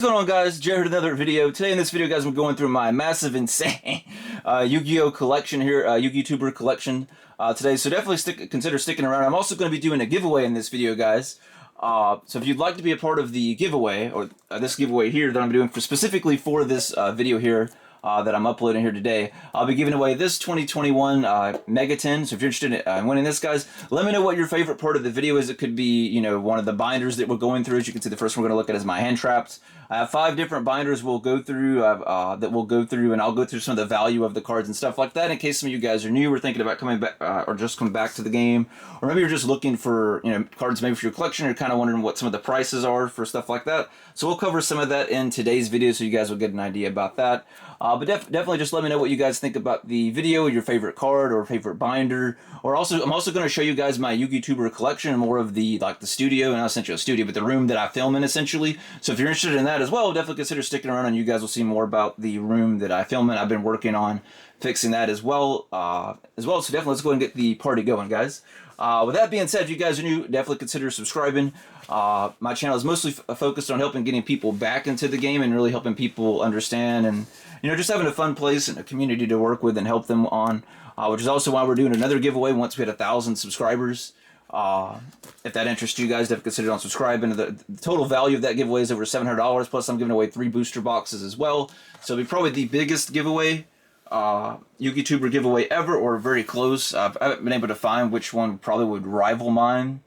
What's going on, guys? Jared, another video. Today in this video, guys, I'm going through my massive, insane Yu-Gi-Oh collection here, YuGiTuber collection today. So definitely consider sticking around. I'm also going to be doing a giveaway in this video, guys. So if you'd like to be a part of the giveaway, or this giveaway here that I'm doing specifically for this video here that I'm uploading here today, I'll be giving away this 2021 Mega 10. So if you're interested in winning this, guys, let me know what your favorite part of the video is. It could be, you know, one of the binders that we're going through. As you can see, the first one we're going to look at is my hand traps. I have 5 different binders we'll go through, and I'll go through some of the value of the cards and stuff like that in case some of you guys are new or thinking about coming back, or just coming back to the game, or maybe you're just looking for, you know, cards maybe for your collection, or you're kind of wondering what some of the prices are for stuff like that. So we'll cover some of that in today's video so you guys will get an idea about that. But definitely just let me know what you guys think about the video, your favorite card or favorite binder. Or I'm also going to show you guys my YuGiTuber collection, more of the the studio, and not essentially a studio, but the room that I film in essentially. So if you're interested in that as well, definitely consider sticking around, and you guys will see more about the room that I film in. I've been working on fixing that as well. So definitely let's go and get the party going, guys. With that being said, if you guys are new, definitely consider subscribing. My channel is mostly focused on helping getting people back into the game and really helping people understand, and you know, just having a fun place and a community to work with and help them on, which is also why we're doing another giveaway once we hit 1,000 subscribers. If that interests you guys, definitely consider on subscribing. The total value of that giveaway is over $700, plus I'm giving away 3 booster boxes as well. So it'll be probably the biggest giveaway, YuGiTuber giveaway ever, or very close. I haven't been able to find which one probably would rival mine.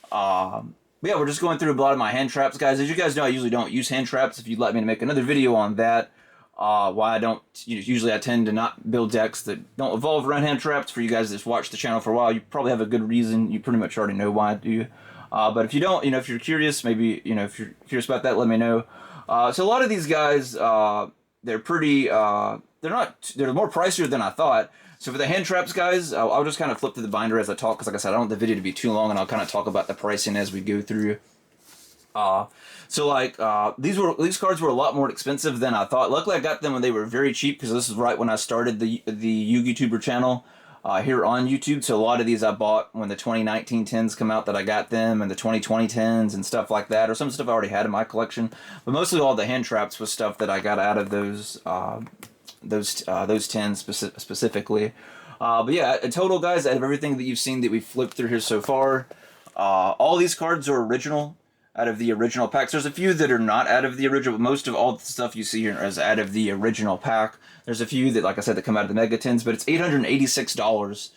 But yeah, we're just going through a lot of my hand traps, guys. As you guys know, I usually don't use hand traps. If you'd like me to make another video on that, why I don't, usually I tend to not build decks that don't evolve around hand traps. For you guys that's watched the channel for a while, you probably have a good reason. You pretty much already know why I do. But if you don't, if you're curious, maybe, if you're curious about that, let me know. So a lot of these guys, they're pretty, they're more pricier than I thought. So for the hand traps, guys, I'll just kind of flip through the binder as I talk, because like I said, I don't want the video to be too long, and I'll kind of talk about the pricing as we go through. These cards were a lot more expensive than I thought. Luckily, I got them when they were very cheap, because this is right when I started the YuGiTuber channel here on YouTube. So a lot of these I bought when the 2019 10s come out, that I got them, and the 2020 10s and stuff like that, or some stuff I already had in my collection. But mostly all the hand traps was stuff that I got out of those 10s specifically. But yeah, in total, guys, out of everything that you've seen that we've flipped through here so far, all these cards are original, out of the original packs. There's a few that are not out of the original, but most of all the stuff you see here is out of the original pack. There's a few that, like I said, that come out of the Mega 10s, but it's $886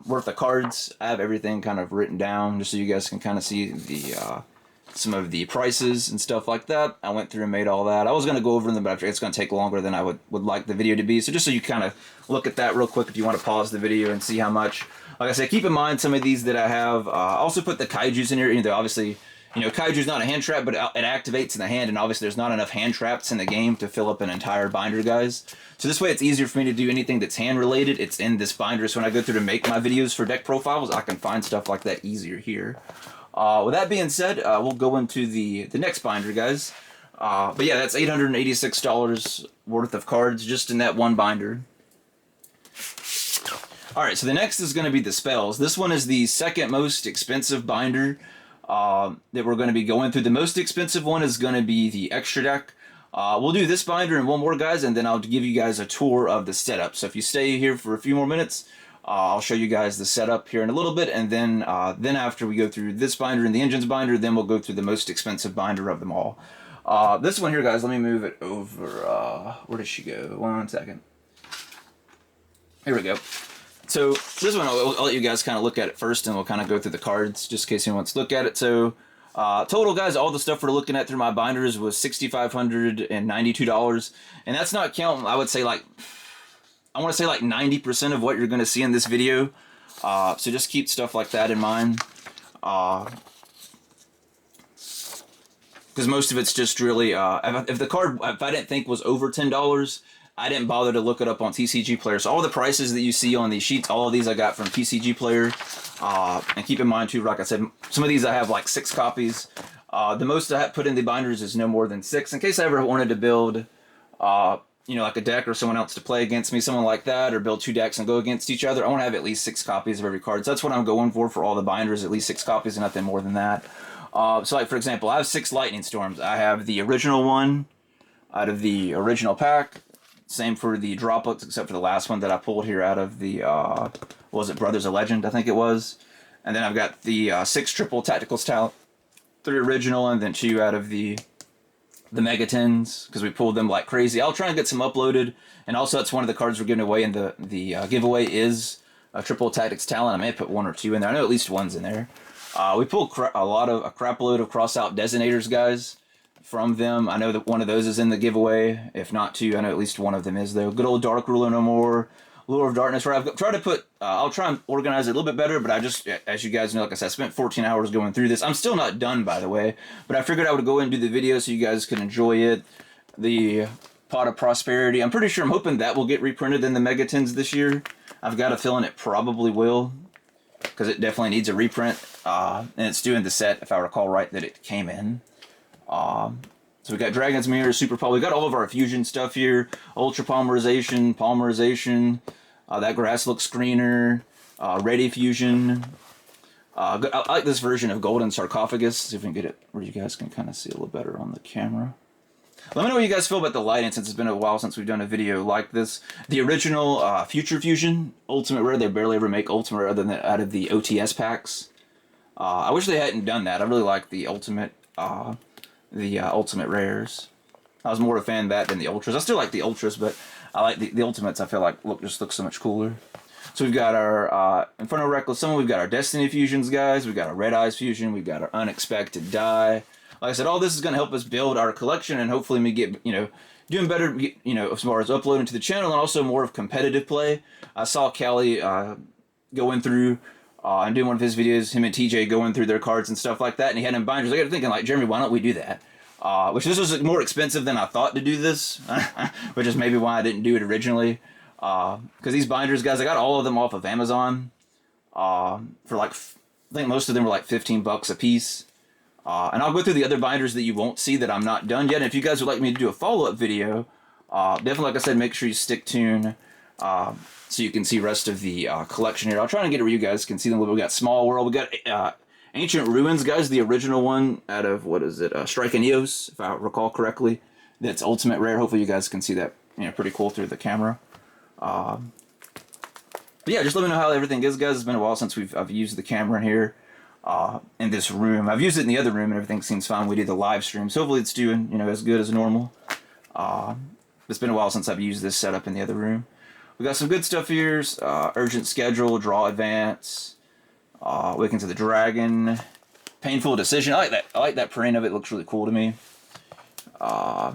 worth of cards. I have everything kind of written down just so you guys can kind of see the some of the prices and stuff like that. I went through and made all that. I was going to go over them, but it's going to take longer than I would like the video to be. So just so you kind of look at that real quick, if you want to pause the video and see how much. Like I said, keep in mind some of these that I have. I also put the kaijus in here. Obviously, kaiju's not a hand trap, but it activates in the hand, and obviously there's not enough hand traps in the game to fill up an entire binder, guys. So this way it's easier for me to do anything that's hand related. It's in this binder, so when I go through to make my videos for deck profiles, I can find stuff like that easier here. With that being said, we'll go into the next binder, guys. But yeah, that's $886 worth of cards just in that one binder. Alright, so the next is going to be the spells. This one is the second most expensive binder that we're going to be going through. The most expensive one is going to be the extra deck. We'll do this binder and one more, guys, and then I'll give you guys a tour of the setup. So if you stay here for a few more minutes, I'll show you guys the setup here in a little bit, and then after we go through this binder and the engines binder, then we'll go through the most expensive binder of them all. This one here, guys, let me move it over. Where did she go? 1 second. Here we go. So this one, I'll let you guys kind of look at it first, and we'll kind of go through the cards just in case anyone wants to look at it. So total, guys, all the stuff we're looking at through my binders was $6,592, and that's not counting, I would say, I want to say 90% of what you're going to see in this video. So just keep stuff like that in mind. Because most of it's just really, if the card, if I didn't think was over $10, I didn't bother to look it up on TCG Player. So all the prices that you see on these sheets, all of these I got from TCG Player. And keep in mind too, like I said, some of these I have 6 copies. The most I have put in the binders is no more than 6. In case I ever wanted to build, like a deck or someone else to play against me, someone like that, or build 2 decks and go against each other, I want to have at least 6 copies of every card. So that's what I'm going for all the binders, at least 6 copies and nothing more than that. So like for example, I have 6 lightning storms. I have the original one out of the original pack. Same for the droplets, except for the last one that I pulled here out of the, what was it, Brothers of Legend, I think it was. And then I've got the 6 triple tactical talent, 3 original, and then 2 out of the Mega 10s, because we pulled them like crazy. I'll try and get some uploaded, and also that's one of the cards we're giving away in the giveaway is a triple tactics talent. I may have put 1 or 2 in there. I know at least 1's in there. We pulled a crap load of cross-out detonators, guys, from them. I know that 1 of those is in the giveaway. If not 2, I know at least 1 of them is, though. Good old Dark Ruler No More, Lure of Darkness, where I've tried to put, I'll try and organize it a little bit better, but I just, as you guys know, like I said, I spent 14 hours going through this. I'm still not done, by the way, but I figured I would go and do the video so you guys can enjoy it. The Pot of Prosperity, I'm pretty sure, I'm hoping that will get reprinted in the Mega 10s this year. I've got a feeling it probably will, because it definitely needs a reprint, and it's due in the set, if I recall right, that it came in. So we got Dragon's Mirror, Super Pulp. We got all of our fusion stuff here. Ultra Polymerization, that Grass Look Screener, Ready Fusion. I like this version of Golden Sarcophagus. See if we can get it where you guys can kind of see a little better on the camera. Let me know what you guys feel about the lighting, since it's been a while since we've done a video like this. The original Future Fusion, Ultimate Rare, they barely ever make Ultimate Rare other than out of the OTS packs. I wish they hadn't done that. I really like the Ultimate Rares. I was more a fan of that than the Ultras. I still like the Ultras, but I like the Ultimates. I feel like just look so much cooler. So we've got our Inferno Reckless Summon, we've got our Destiny Fusions, guys, we've got our Red Eyes Fusion, we've got our Unexpected Die. Like I said, all this is going to help us build our collection and hopefully me get, doing better, as far as uploading to the channel and also more of competitive play. I saw Callie going through and doing one of his videos, him and TJ going through their cards and stuff like that, and he had them binders. I got thinking, like, Jeremy, why don't we do that? Which this was more expensive than I thought to do this, which is maybe why I didn't do it originally. Because these binders, guys, I got all of them off of Amazon for like, I think most of them were like 15 bucks a piece. And I'll go through the other binders that you won't see that I'm not done yet. And if you guys would like me to do a follow-up video, definitely, like I said, make sure you stick tuned so you can see rest of the collection here. I'll try and get it where you guys can see them a little bit. We got Small World. We got Ancient Ruins, guys, the original one out of, what is it, Strike and Eos, if I recall correctly. That's Ultimate Rare. Hopefully you guys can see that, pretty cool through the camera. But yeah, just let me know how everything is, guys. It's been a while since I've used the camera in here. In this room. I've used it in the other room and everything seems fine. We did the live stream, so hopefully it's doing, as good as normal. It's been a while since I've used this setup in the other room. We got some good stuff here. Urgent Schedule, Draw Advance, Awaken to the Dragon, Painful Decision. I like that print of it. It looks really cool to me. I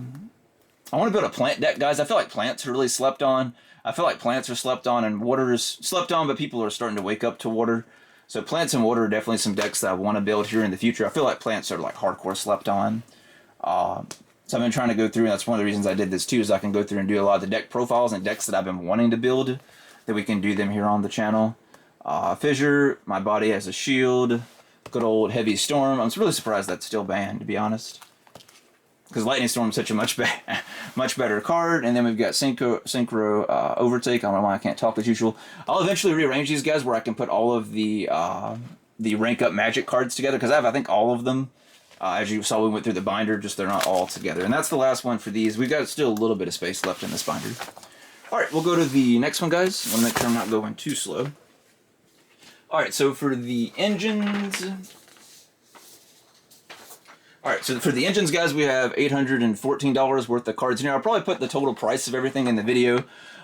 want to build a plant deck, guys. I feel like plants are really slept on. I feel like plants are slept on and water is slept on, but people are starting to wake up to water. So plants and water are definitely some decks that I want to build here in the future. I feel like plants are like hardcore slept on. So I've been trying to go through, and that's one of the reasons I did this too, is I can go through and do a lot of the deck profiles and decks that I've been wanting to build, that we can do them here on the channel. Fissure, My Body as a Shield, good old Heavy Storm. I'm really surprised that's still banned, to be honest, because Lightning Storm is such a much better card. And then we've got Synchro Overtake. I don't know why I can't talk as usual. I'll eventually rearrange these, guys, where I can put all of the rank up Magic cards together, because I think all of them. As you saw, we went through the binder, just they're not all together. And that's the last one for these. We've got still a little bit of space left in this binder. All right, we'll go to the next one, guys. I want to make sure I'm not going too slow. All right, so for the engines... Alright, so for the engines, guys, we have $814 worth of cards in here. I'll probably put the total price of everything in the video.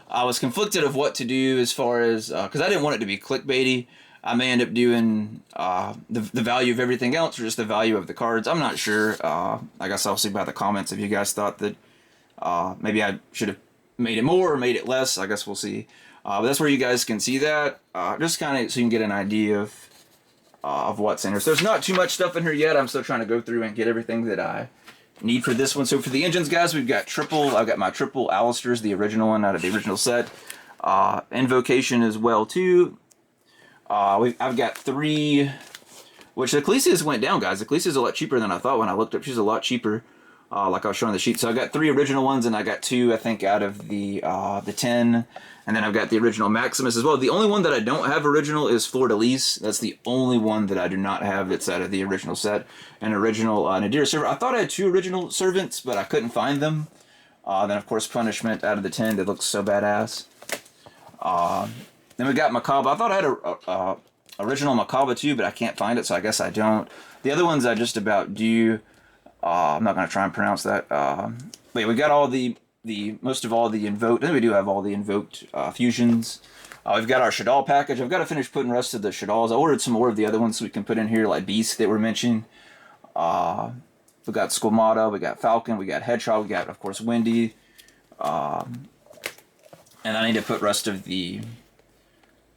I was conflicted of what to do as far as, because I didn't want it to be clickbaity. I may end up doing the value of everything else or just the value of the cards. I'm not sure. I guess I'll see by the comments if you guys thought that maybe I should have made it more or made it less. I guess we'll see. But that's where you guys can see that, just kind of so you can get an idea of what's in here. So there's not too much stuff in here yet. I'm still trying to go through and get everything that I need for this one. So for the engines, guys, I've got my triple Alistairs, the original one out of the original set. Invocation as well too. I've got 3, which the Ecclesias went down, guys. The Ecclesias is a lot cheaper than I thought when I looked up. She's a lot cheaper. like I was showing the sheet. So I got 3 original ones, and I got 2, I think, out of the 10, and then I've got the original Maximus as well. The only one that I don't have original is Fleur-de-Lis. That's the only one that I do not have that's out of the original set. An original Nadir servant. I thought I had 2 original servants, but I couldn't find them. Then, of course, Punishment out of the 10 that looks so badass. Then we got Macabre. I thought I had a original Macabre too, but I can't find it, so I guess I don't. The other ones I just about do. I'm not going to try and pronounce that. But yeah, we got all the most of all the invoked. Then we do have all the invoked fusions. We've got our Shadal package. I've got to finish putting the rest of the Shadals. I ordered some more of the other ones so we can put in here, like Beast that were mentioned. We got Squamata, we got Falcon, we got Hedgehog, we got, of course, Windy. And I need to put rest of the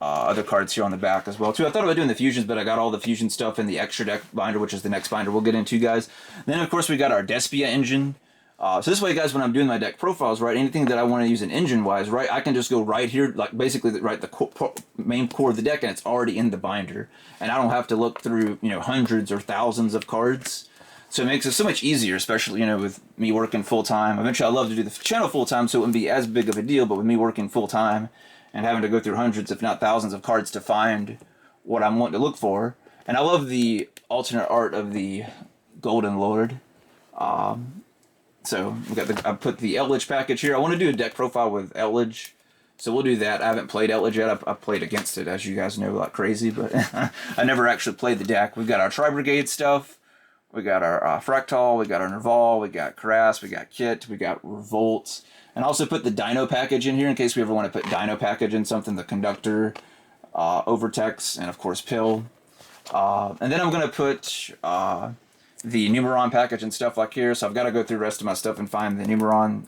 other cards here on the back as well, too. I thought about doing the fusions, but I got all the fusion stuff in the extra deck binder, which is the next binder we'll get into, guys. Then, of course, we got our Despia engine. So this way, guys, when I'm doing my deck profiles, right, anything that I want to use an engine-wise, right, I can just go right here, like basically right the main core of the deck, and it's already in the binder. And I don't have to look through, you know, hundreds or thousands of cards. So it makes it so much easier, especially, you know, with me working full-time. Eventually, I'd love to do the channel full-time, so it wouldn't be as big of a deal, but with me working full-time and having to go through hundreds, if not thousands, of cards to find what I'm wanting to look for. And I love the alternate art of the Golden Lord. So we got I put the Eldritch package here. I want to do a deck profile with Eldritch, so we'll do that. I haven't played Eldritch yet. I've played against it, as you guys know, like crazy, but I never actually played the deck. We've got our Tri-Brigade stuff. We got our Fractal. We got our Nerval. We got Crass. We got Kit. We got Revolt. And also put the Dino package in here in case we ever want to put Dino package in something. The Conductor, Overtex, and of course Pill. And then I'm going to put the Numeron package and stuff like here. So I've got to go through the rest of my stuff and find the Numeron,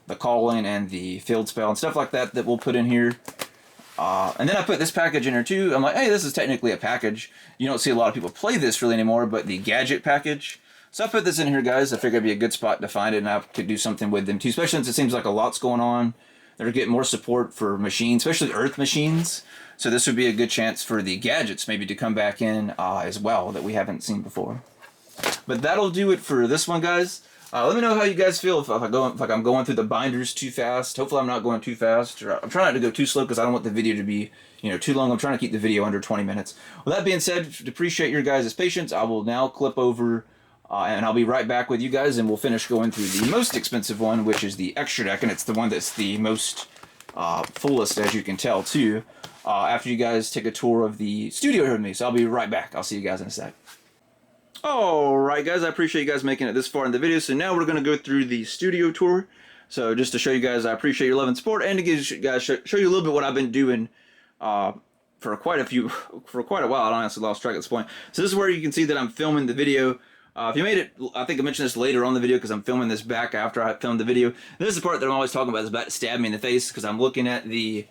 the Calling, and the Field Spell and stuff like that that we'll put in here. And then I put this package in here too. I'm like, hey, this is technically a package. You don't see a lot of people play this really anymore, but the Gadget package. So I put this in here, guys. I figured it'd be a good spot to find it, and I could do something with them too, especially since it seems like a lot's going on. They're getting more support for machines, especially Earth machines. So this would be a good chance for the Gadgets maybe to come back in as well that we haven't seen before. But that'll do it for this one, guys. Let me know how you guys feel if I'm going through the binders too fast. Hopefully I'm not going too fast. I'm trying not to go too slow because I don't want the video to be, you know, too long. I'm trying to keep the video under 20 minutes. With that being said, to appreciate your guys' patience, I will now clip over and I'll be right back with you guys, and we'll finish going through the most expensive one, which is the extra deck, and it's the one that's the most fullest, as you can tell, too, after you guys take a tour of the studio here with me. So I'll be right back. I'll see you guys in a sec. Alright guys, I appreciate you guys making it this far in the video. So now we're going to go through the studio tour. So just to show you guys I appreciate your love and support, and to give you guys show you a little bit what I've been doing for quite a while. I honestly lost track at this point. So this is where you can see that I'm filming the video. If you made it, I think I mentioned this later on the video because I'm filming this back after I filmed the video. This is the part that I'm always talking about, is about to stab me in the face, because I'm looking at the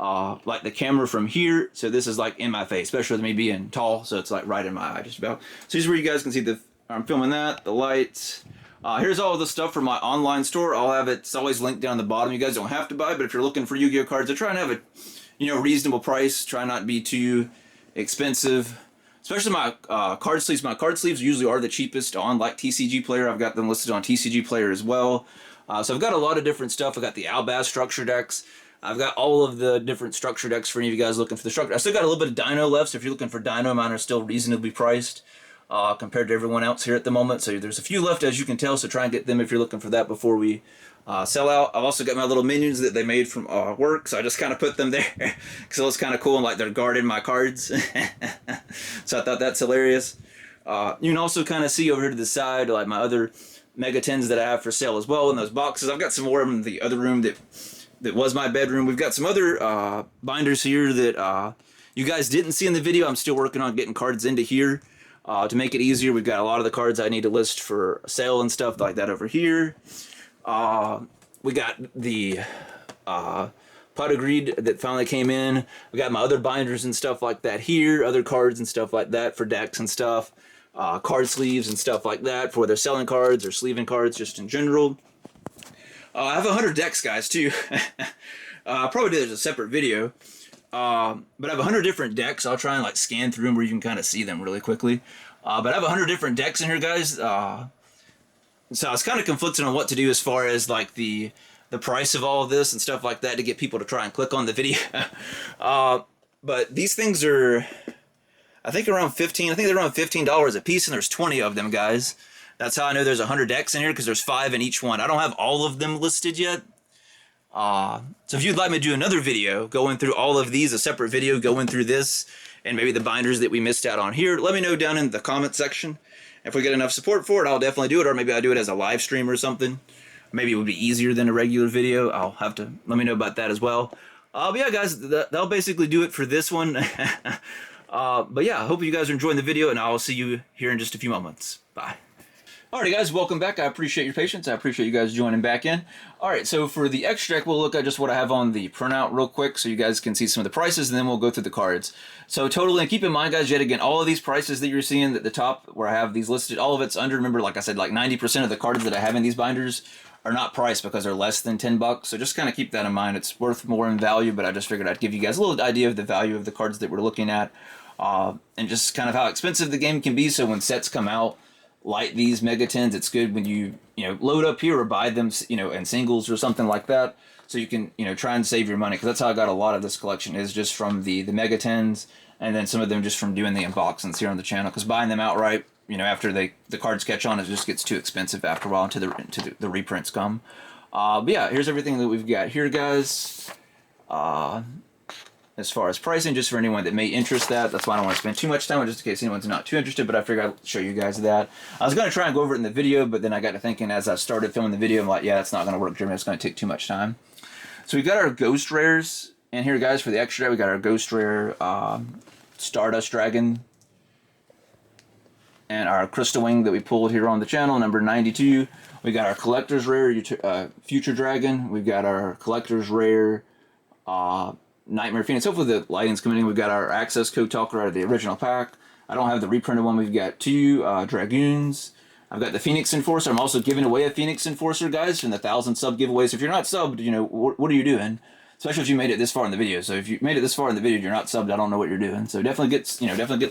like the camera from here, so this is like in my face, especially with me being tall, so it's like right in my eye just about. So here's where you guys can see I'm filming that, the lights. Here's all the stuff from my online store. I'll have it, it's always linked down the bottom. You guys don't have to buy, but if you're looking for Yu-Gi-Oh cards, I try and have a, you know, reasonable price. Try not to be too expensive. Especially my card sleeves. My card sleeves usually are the cheapest on like TCG Player. I've got them listed on TCG Player as well. So I've got a lot of different stuff. I've got the Albaz structure decks. I've got all of the different structure decks for any of you guys looking for the structure. I still got a little bit of Dino left, so if you're looking for Dino, mine are still reasonably priced compared to everyone else here at the moment. So there's a few left, as you can tell, so try and get them if you're looking for that before we sell out. I've also got my little minions that they made from work, so I just kind of put them there because it looks kind of cool, and like they're guarding my cards. So I thought that's hilarious. You can also kind of see over here to the side like my other Mega 10s that I have for sale as well in those boxes. I've got some more in the other room that was my bedroom. We've got some other binders here that you guys didn't see in the video. I'm still working on getting cards into here to make it easier. We've got a lot of the cards I need to list for sale and stuff like that over here. We got the Pot of Greed that finally came in. We got my other binders and stuff like that here, other cards and stuff like that for decks and stuff. Card sleeves and stuff like that for whether selling cards or sleeving cards just in general. I have 100 decks, guys, too. Probably did a separate video. But I have 100 different decks. I'll try and like scan through them where you can kind of see them really quickly. But I have 100 different decks in here, guys. So I was kind of conflicted on what to do as far as like the price of all of this and stuff like that to get people to try and click on the video. But these things are, I think around 15. I think they're around $15 a piece, and there's 20 of them, guys. That's how I know there's 100 decks in here, because there's 5 in each one. I don't have all of them listed yet. So if you'd like me to do another video going through all of these, a separate video going through this, and maybe the binders that we missed out on here, let me know down in the comment section. If we get enough support for it, I'll definitely do it, or maybe I'll do it as a live stream or something. Maybe it would be easier than a regular video. I'll have to let me know about that as well. But yeah, guys, that'll basically do it for this one. But yeah, I hope you guys are enjoying the video, and I'll see you here in just a few moments. Bye. Alright guys, welcome back. I appreciate your patience. I appreciate you guys joining back in. Alright, so for the extra deck, we'll look at just what I have on the printout real quick so you guys can see some of the prices, and then we'll go through the cards. So totally, and keep in mind guys, yet again, all of these prices that you're seeing at the top where I have these listed, all of it's under, remember, like I said, like 90% of the cards that I have in these binders are not priced because they're less than 10 bucks. So just kind of keep that in mind. It's worth more in value, but I just figured I'd give you guys a little idea of the value of the cards that we're looking at, and just kind of how expensive the game can be. So when sets come out, like these Mega 10s, it's good when you load up here or buy them, in singles or something like that, so you can, try and save your money, because that's how I got a lot of this collection, is just from the Mega 10s, and then some of them just from doing the unboxings here on the channel, because buying them outright, after the cards catch on, it just gets too expensive after a while until the reprints come. But yeah, here's everything that we've got here, guys. As far as pricing, just for anyone that may interest that's why I don't want to spend too much time on, just in case anyone's not too interested, but I figured I'd show you guys that. I was going to try and go over it in the video, but then I got to thinking as I started filming the video, I'm like, yeah, that's not going to work, Jeremy. It's going to take too much time. So we got our Ghost Rares in here, guys, for the extra. We got our Ghost Rare Stardust Dragon and our Crystal Wing that we pulled here on the channel, number 92. We got our Collector's Rare Future Dragon. We've got our Collector's Rare Nightmare Phoenix. Hopefully the lighting's coming in. We've got our access code talker out of the original pack. I don't have the reprinted one. We've got 2 Dragoons. I've got the Phoenix Enforcer. I'm also giving away a Phoenix Enforcer, guys, from the 1,000 sub giveaways. If you're not subbed, what are you doing? Especially if you made it this far in the video. So if you made it this far in the video and you're not subbed, I don't know what you're doing. So definitely get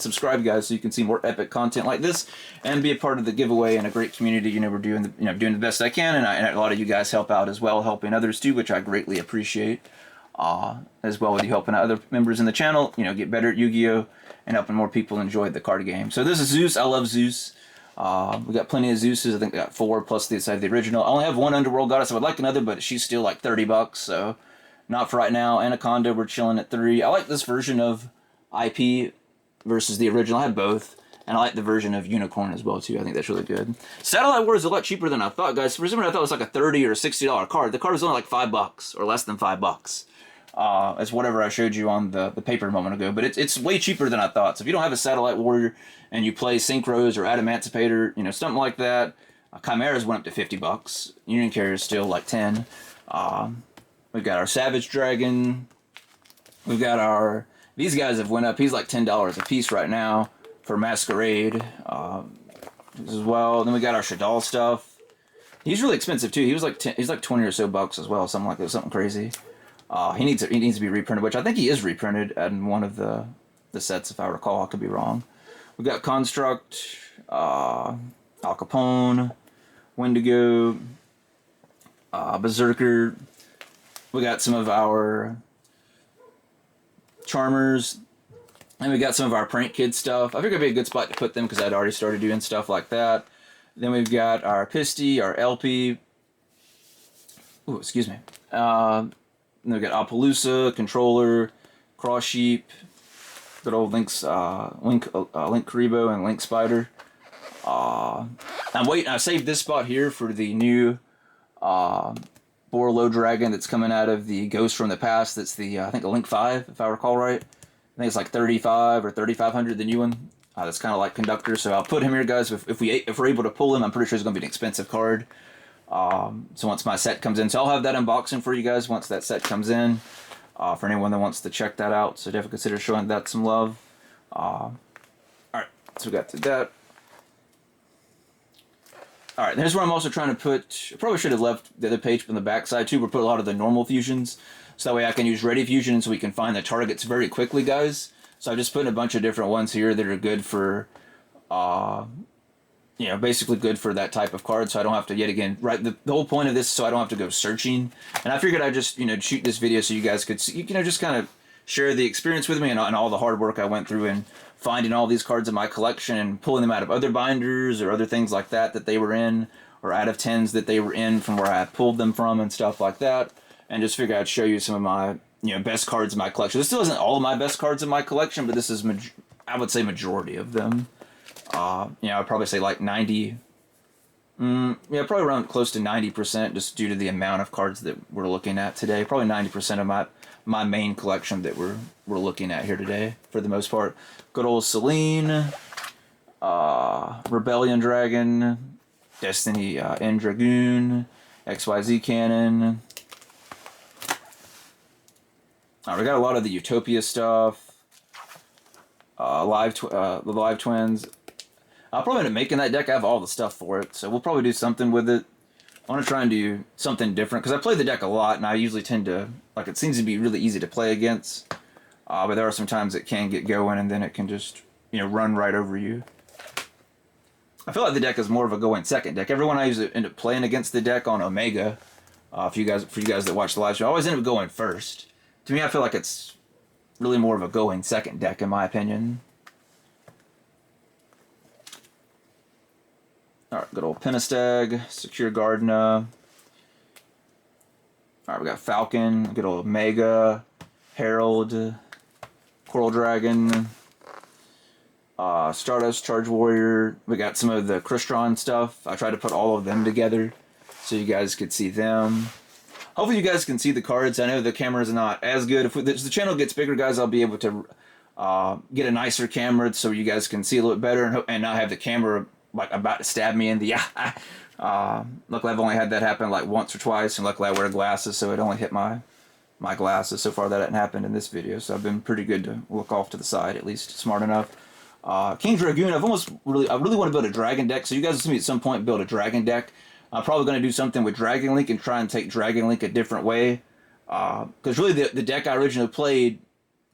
subscribed, guys, so you can see more epic content like this and be a part of the giveaway and a great community. We're doing doing the best I can, and a lot of you guys help out as well, helping others too, which I greatly appreciate. As well with you helping out other members in the channel, get better at Yu-Gi-Oh! And helping more people enjoy the card game. So this is Zeus. I love Zeus. We got plenty of Zeuses. I think we got 4 plus the side of the original. I only have 1 Underworld Goddess. I would like another, but she's still like 30 bucks, so not for right now. Anaconda, we're chilling at 3. I like this version of IP versus the original. I have both. And I like the version of Unicorn as well, too. I think that's really good. Satellite War is a lot cheaper than I thought, guys. For some reason, I thought it was like a $30 or $60 card. The card was only like 5 bucks or less than 5 bucks. It's whatever I showed you on the paper a moment ago, but it's way cheaper than I thought. So if you don't have a Satellite Warrior and you play Synchros or Adamantipator, something like that, Chimeras went up to 50 bucks. Union Carrier is still like 10. We've got our Savage Dragon. We've got these guys have went up. He's like $10 a piece right now for Masquerade as well. Then we got our Shadal stuff. He's really expensive too. He's like 20 or so bucks as well, something like that, something crazy. He needs to be reprinted, which I think he is reprinted in one of the sets, if I recall. I could be wrong. We got Construct, Al Capone, Wendigo, Berserker. We got some of our Charmers, and we got some of our Prank Kid stuff. I figured it'd be a good spot to put them because I'd already started doing stuff like that. Then we've got our Pisty, our LP. Ooh, excuse me. Then we got Appaloosa, Controller, Cross Sheep, good old Link Karibo, and Link Spider. I saved this spot here for the new Borlo Dragon that's coming out of the Ghost from the Past. That's the I think a Link 5, if I recall right. I think it's like 35 or 3,500, the new one. That's kind of like Conductor, so I'll put him here, guys. If we're able to pull him, I'm pretty sure it's going to be an expensive card. So once my set comes in, so I'll have that unboxing for you guys once that set comes in, for anyone that wants to check that out. So definitely consider showing that some love. Alright, so we got to that. Alright, here's where I'm also trying to put, I probably should have left the other page from the back side too, where put a lot of the normal fusions, so that way I can use ready fusion so we can find the targets very quickly, guys. So I'm just putting a bunch of different ones here that are good for you know, basically good for that type of card, so I don't have to, yet again, right, the whole point of this is so I don't have to go searching, and I figured I'd just, you know, shoot this video so you guys could see, you know, just kind of share the experience with me and all the hard work I went through in finding all these cards in my collection and pulling them out of other binders or other things like that that they were in, or out of tins that they were in from where I pulled them from and stuff like that, and just figured I'd show you some of my, you know, best cards in my collection. This still isn't all of my best cards in my collection, but this is, I would say, majority of them. You know, I'd probably say like 90, yeah, probably around close to 90%, just due to the amount of cards that we're looking at today. Probably 90% of my main collection that we're looking at here today, for the most part. Good old Celine, Rebellion Dragon, Destiny End Dragoon, XYZ Cannon. We got a lot of the Utopia stuff, the Live Twins. I'll probably end up making that deck. I have all the stuff for it, so we'll probably do something with it. I want to try and do something different, because I play the deck a lot, and I usually tend to, like, it seems to be really easy to play against, but there are some times it can get going, and then it can just, you know, run right over you. I feel like the deck is more of a going second deck. Everyone I usually end up playing against the deck on Omega, for you guys that watch the live show, I always end up going first. To me, I feel like it's really more of a going second deck, in my opinion. Alright, good old Penistag, Secure Gardena. Alright, we got Falcon, good old Mega, Herald, Coral Dragon, Stardust, Charge Warrior. We got some of the Crystron stuff. I tried to put all of them together so you guys could see them. Hopefully you guys can see the cards. I know the camera is not as good. If the channel gets bigger, guys, I'll be able to get a nicer camera so you guys can see a little bit better and not have the camera like about to stab me in the eye. Luckily, I've only had that happen like once or twice, and luckily I wear glasses, so it only hit my glasses. So far, that hadn't happened in this video, so I've been pretty good to look off to the side, at least smart enough. King Dragoon, I really want to build a dragon deck, so you guys will see me at some point build a dragon deck. I'm probably going to do something with Dragon Link and try and take Dragon Link a different way, because really the deck I originally played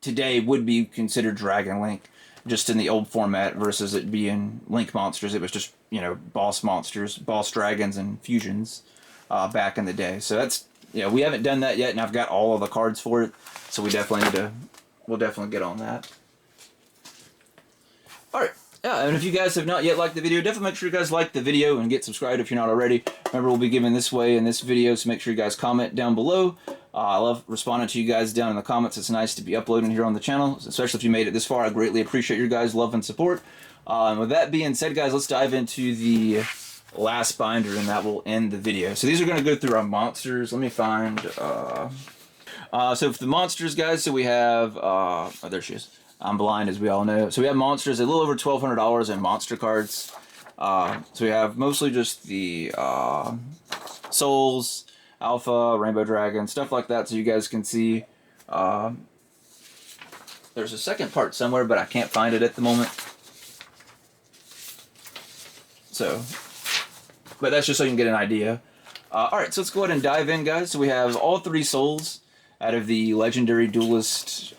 today would be considered Dragon Link, just in the old format, versus it being Link monsters. It was just, you know, boss monsters, boss dragons, and fusions back in the day. So that's, you know, we haven't done that yet, and I've got all of the cards for it, so we'll definitely get on that. Alright, yeah, and if you guys have not yet liked the video, definitely make sure you guys like the video and get subscribed if you're not already. Remember, we'll be giving this away in this video, so make sure you guys comment down below. I love responding to you guys down in the comments. It's nice to be uploading here on the channel, especially if you made it this far. I greatly appreciate your guys' love and support. And with that being said, guys, let's dive into the last binder, and that will end the video. So these are going to go through our monsters. Let me find... so for the monsters, guys, so we have... oh, there she is. I'm blind, as we all know. So we have monsters, a little over $1,200 in monster cards. So we have mostly just the Souls, Alpha, Rainbow Dragon, stuff like that, so you guys can see. There's a second part somewhere, but I can't find it at the moment. So, but that's just so you can get an idea. Alright, so let's go ahead and dive in, guys. So we have all 3 Souls out of the Legendary Duelist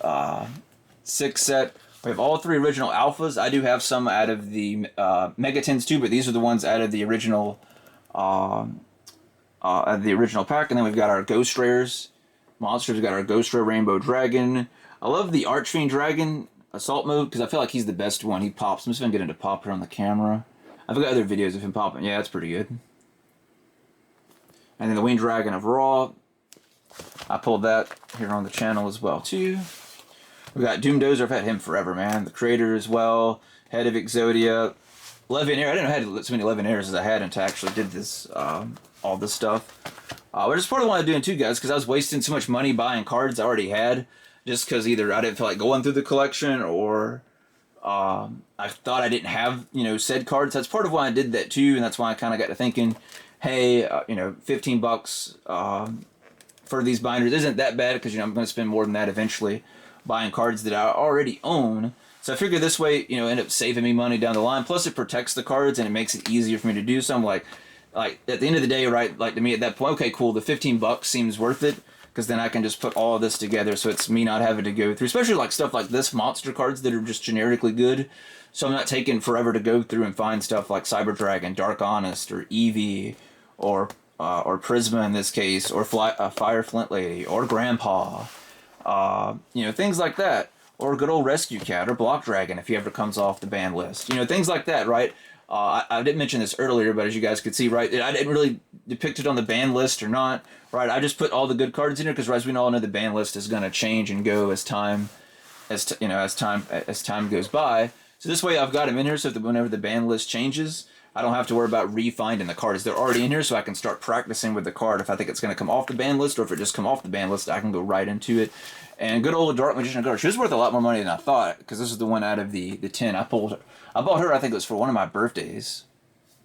6 set. We have all 3 original Alphas. I do have some out of the Megatins too, but these are the ones out of the original pack. And then we've got our Ghost Rares monsters. We've got our Ghost Rare Rainbow Dragon. I love the Archfiend Dragon Assault Mode because I feel like he's the best one. He pops. I'm just going to get into pop here on the camera. I've got other videos of him popping. Yeah, that's pretty good. And then the Winged Dragon of Raw. I pulled that here on the channel as well too. We got Doomdozer. I've had him forever, man. The Creator as well. Head of Exodia. Levianeer. I didn't know I had so many Levianeers as I had until I actually did this, all this stuff. But it's part of what I'm doing too, guys, because I was wasting so much money buying cards I already had, just because either I didn't feel like going through the collection, or I thought I didn't have, you know, said cards. That's part of why I did that too, and that's why I kind of got to thinking, hey, you know, $15 for these binders isn't that bad, because, you know, I'm going to spend more than that eventually buying cards that I already own. So I figure this way, you know, end up saving me money down the line. Plus it protects the cards and it makes it easier for me to do. So I'm like at the end of the day, right, like to me at that point, okay, cool, the $15 seems worth it, because then I can just put all of this together, so it's me not having to go through, especially like stuff like this, monster cards that are just generically good. So I'm not taking forever to go through and find stuff like Cyber Dragon, Dark Honest, or Eevee, or Prisma in this case, or Fire Flint Lady, or Grandpa, you know, things like that, or good old Rescue Cat, or Block Dragon if he ever comes off the ban list, you know, things like that, right? I didn't mention this earlier, but as you guys could see, right, I didn't really depict it on the ban list or not, right? I just put all the good cards in here because, as we all know, the ban list is going to change and go as time goes by. So this way, I've got them in here, so that whenever the ban list changes, I don't have to worry about refinding the cards. They're already in here, so I can start practicing with the card. If I think it's going to come off the ban list, or if it just come off the ban list, I can go right into it. And good old Dark Magician card. She was worth a lot more money than I thought, because this is the one out of the 10 I pulled. I bought her, I think it was for one of my birthdays,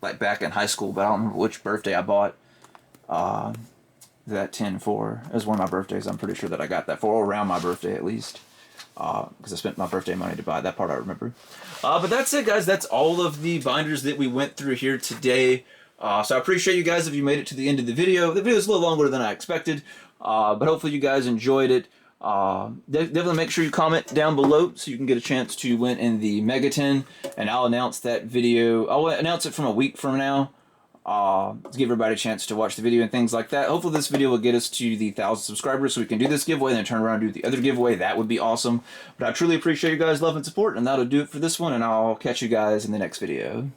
like back in high school, but I don't remember which birthday I bought that 10 for. It was one of my birthdays. I'm pretty sure that I got that for, or around my birthday at least, because I spent my birthday money to buy that part. I remember. But that's it, guys. That's all of the binders that we went through here today. So I appreciate you guys if you made it to the end of the video. The video is a little longer than I expected, but hopefully you guys enjoyed it. Definitely make sure you comment down below so you can get a chance to win in the Mega 10, and I'll announce that video. I'll announce it from a week from now, to give everybody a chance to watch the video and things like that. Hopefully this video will get us to the 1,000 subscribers so we can do this giveaway and then turn around and do the other giveaway. That would be awesome. But I truly appreciate you guys' love and support, and that'll do it for this one, and I'll catch you guys in the next video.